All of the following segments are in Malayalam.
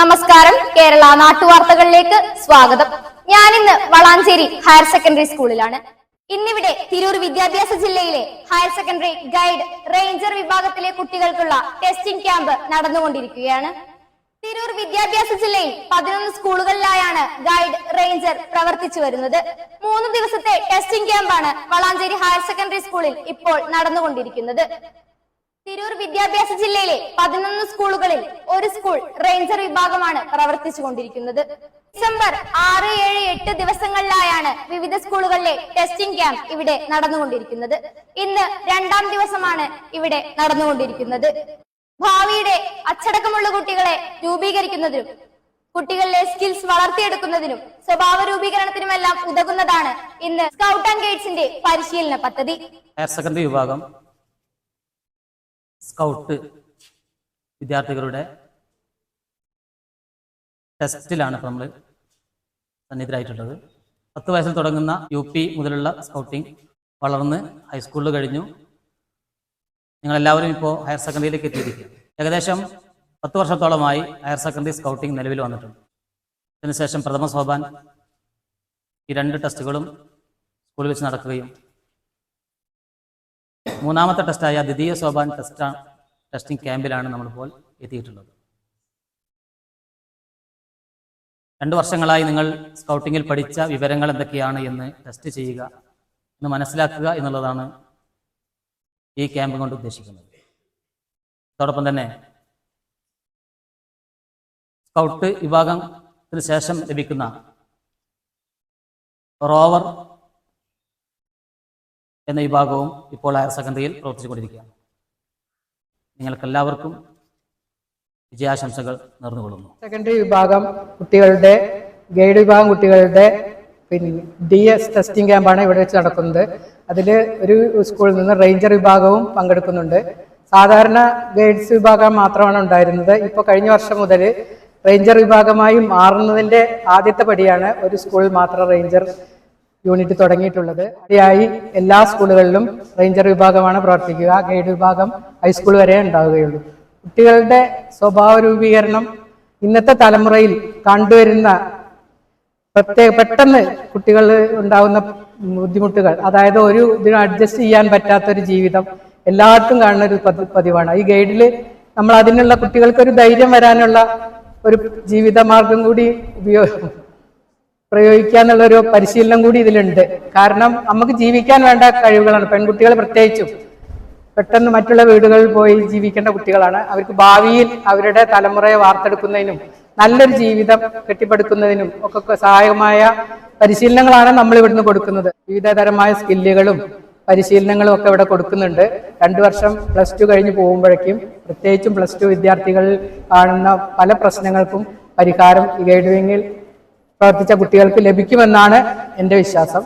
നമസ്കാരം, കേരള നാട്ടുവാർത്തകളിലേക്ക് സ്വാഗതം. ഞാനിന്ന് വളാഞ്ചേരി ഹയർ സെക്കൻഡറി സ്കൂളിലാണ്. ഇന്നിവിടെ തിരൂർ വിദ്യാഭ്യാസ ജില്ലയിലെ ഹയർ സെക്കൻഡറി ഗൈഡ് റേഞ്ചർ വിഭാഗത്തിലെ കുട്ടികൾക്കുള്ള ടെസ്റ്റിംഗ് ക്യാമ്പ് നടന്നുകൊണ്ടിരിക്കുകയാണ്. തിരൂർ വിദ്യാഭ്യാസ ജില്ലയിൽ 11 സ്കൂളുകളിലായാണ് ഗൈഡ് റേഞ്ചർ പ്രവർത്തിച്ചു വരുന്നത്. 3 ദിവസത്തെ ടെസ്റ്റിംഗ് ക്യാമ്പാണ് വളാഞ്ചേരി ഹയർ സെക്കൻഡറി സ്കൂളിൽ ഇപ്പോൾ നടന്നുകൊണ്ടിരിക്കുന്നത്. തിരൂർ വിദ്യാഭ്യാസ ജില്ലയിലെ 11 സ്കൂളുകളിൽ ഒരു സ്കൂൾ റേഞ്ചർ വിഭാഗമാണ് പ്രവർത്തിച്ചുകൊണ്ടിരിക്കുന്നത്. ഡിസംബർ 6, 7, 8 ദിവസങ്ങളിലായാണ് വിവിധ സ്കൂളുകളിലെ ടെസ്റ്റിംഗ് ക്യാമ്പ് ഇവിടെ നടന്നുകൊണ്ടിരിക്കുന്നത്. ഇന്ന് 2ാം ദിവസമാണ് ഇവിടെ നടന്നുകൊണ്ടിരിക്കുന്നത്. ഭാവിയുടെ അച്ചടക്കമുള്ള കുട്ടികളെ രൂപീകരിക്കുന്നതിനും കുട്ടികളിലെ സ്കിൽസ് വളർത്തിയെടുക്കുന്നതിനും സ്വഭാവ രൂപീകരണത്തിനുമെല്ലാം ഉതകുന്നതാണ് ഇന്ന് സ്കൗട്ട് ആൻഡ് ഗൈഡ്സിന്റെ പരിശീലന പദ്ധതി. ഹയർ സെക്കൻഡറി വിഭാഗം സ്കൗട്ട് വിദ്യാർത്ഥികളുടെ ടെസ്റ്റിലാണ് ഇപ്പോൾ നമ്മൾ സന്നിധരായിട്ടുള്ളത്. 10 വയസ്സിൽ തുടങ്ങുന്ന UP മുതലുള്ള സ്കൗട്ടിംഗ് വളർന്ന് ഹൈസ്കൂളിൽ കഴിഞ്ഞു. നിങ്ങളെല്ലാവരും ഇപ്പോൾ ഹയർ സെക്കൻഡറിയിലേക്ക് എത്തിയിരിക്കുകയാണ്. ഏകദേശം 10 വർഷത്തോളമായി ഹയർ സെക്കൻഡറി സ്കൗട്ടിംഗ് നിലവിൽ വന്നിട്ടുണ്ട്. അതിനുശേഷം പ്രഥമ സോപാൻ ഈ 2 ടെസ്റ്റുകളും സ്കൂളിൽ വെച്ച് നടക്കുകയും 3ാമത്തെ ടെസ്റ്റായ ദ്വിതീയ സോപാൻ ടെസ്റ്റിംഗ് ക്യാമ്പിലാണ് നമ്മളിപ്പോൾ എത്തിയിട്ടുള്ളത്. 2 വർഷങ്ങളായി നിങ്ങൾ സ്കൗട്ടിങ്ങിൽ പഠിച്ച വിവരങ്ങൾ എന്തൊക്കെയാണ് എന്ന് ടെസ്റ്റ് ചെയ്യുക, എന്ന് മനസ്സിലാക്കുക എന്നുള്ളതാണ് ഈ ക്യാമ്പ് കൊണ്ട് ഉദ്ദേശിക്കുന്നത്. അതോടൊപ്പം തന്നെ സ്കൗട്ട് വിഭാഗത്തിന് ശേഷം ലഭിക്കുന്ന റോവർ എന്ന വിഭാഗവും ഇപ്പോൾ ഹയർ സെക്കൻഡറിയിൽ പ്രവർത്തിച്ചുകൊണ്ടിരിക്കുകയാണ്. നിങ്ങൾക്കെല്ലാവർക്കും വിജയാശംസകൾ നേർന്നുകൊള്ളുന്നു. സെക്കൻഡറി വിഭാഗം കുട്ടികളുടെ ഗൈഡ് വിഭാഗം കുട്ടികളുടെ DS ടെസ്റ്റിംഗ് ക്യാമ്പാണ് ഇവിടെ വെച്ച് നടക്കുന്നത്. അതിൽ ഒരു സ്കൂളിൽ നിന്ന് റേഞ്ചർ വിഭാഗവും പങ്കെടുക്കുന്നുണ്ട്. സാധാരണ ഗൈഡ്സ് വിഭാഗം മാത്രമാണ് ഉണ്ടായിരുന്നത്. ഇപ്പോൾ കഴിഞ്ഞ വർഷം മുതൽ റേഞ്ചർ വിഭാഗമായി മാറുന്നതിൻ്റെ ആദ്യത്തെ പടിയാണ് ഒരു സ്കൂളിൽ മാത്രം റേഞ്ചർ യൂണിറ്റ് തുടങ്ങിയിട്ടുള്ളത്. അതിയായി എല്ലാ സ്കൂളുകളിലും റേഞ്ചർ വിഭാഗമാണ് പ്രവർത്തിക്കുക. ഗൈഡ് വിഭാഗം ഹൈസ്കൂൾ വരെ ഉണ്ടാവുകയുള്ളൂ. കുട്ടികളുടെ സ്വഭാവ രൂപീകരണം ഇന്നത്തെ തലമുറയിൽ കണ്ടുവരുന്ന പെട്ടെന്ന് കുട്ടികൾ ഉണ്ടാകുന്ന ബുദ്ധിമുട്ടുകൾ, അതായത് ഒരു ഇതിന് അഡ്ജസ്റ്റ് ചെയ്യാൻ പറ്റാത്തൊരു ജീവിതം എല്ലാവർക്കും കാണുന്ന ഒരു പതിവാണ്. ഈ ഗൈഡിൽ നമ്മൾ അതിനുള്ള കുട്ടികൾക്കൊരു ധൈര്യം വരാനുള്ള ഒരു ജീവിതമാർഗം കൂടി പ്രയോഗിക്കാന്നുള്ളൊരു പരിശീലനം കൂടി ഇതിലുണ്ട്. കാരണം നമുക്ക് ജീവിക്കാൻ വേണ്ട കഴിവുകളാണ്. പെൺകുട്ടികൾ പ്രത്യേകിച്ചും പെട്ടെന്ന് മറ്റുള്ള വീടുകളിൽ പോയി ജീവിക്കേണ്ട കുട്ടികളാണ്. അവർക്ക് ഭാവിയിൽ അവരുടെ തലമുറയെ വാർത്തെടുക്കുന്നതിനും നല്ലൊരു ജീവിതം കെട്ടിപ്പടുക്കുന്നതിനും ഒക്കെ സഹായകമായ പരിശീലനങ്ങളാണ് നമ്മൾ ഇവിടുന്ന് കൊടുക്കുന്നത്. വിവിധതരമായ സ്കില്ലുകളും പരിശീലനങ്ങളും ഒക്കെ ഇവിടെ കൊടുക്കുന്നുണ്ട്. 2 വർഷം +2 കഴിഞ്ഞ് പോകുമ്പോഴേക്കും പ്രത്യേകിച്ചും +2 വിദ്യാർത്ഥികളിൽ കാണുന്ന പല പ്രശ്നങ്ങൾക്കും പരിഹാരം ഈ ഗൈഡ് വിങ്ങിൽ പ്രവർത്തിച്ച കുട്ടികൾക്ക് ലഭിക്കുമെന്നാണ് എൻ്റെ വിശ്വാസം.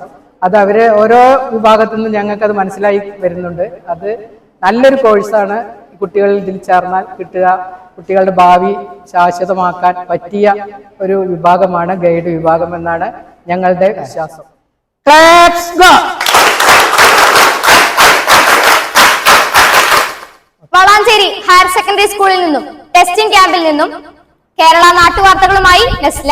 അത് അവരെ ഓരോ വിഭാഗത്തു നിന്നും ഞങ്ങൾക്കത് മനസ്സിലായി വരുന്നുണ്ട്. അത് നല്ലൊരു കോഴ്സാണ്. കുട്ടികളിൽ ഇതിൽ ചേർന്നാൽ കിട്ടുക. കുട്ടികളുടെ ഭാവി ശാശ്വതമാക്കാൻ പറ്റിയ ഒരു വിഭാഗമാണ് ഗൈഡ് വിഭാഗം എന്നാണ് ഞങ്ങളുടെ വിശ്വാസം. വളാഞ്ചേരി ഹയർ സെക്കൻഡറി സ്കൂളിൽ നിന്നും ടെസ്റ്റിംഗ് ക്യാമ്പിൽ നിന്നും കേരള നാട്ടുവാർത്തകളുമായി നെസ്ല.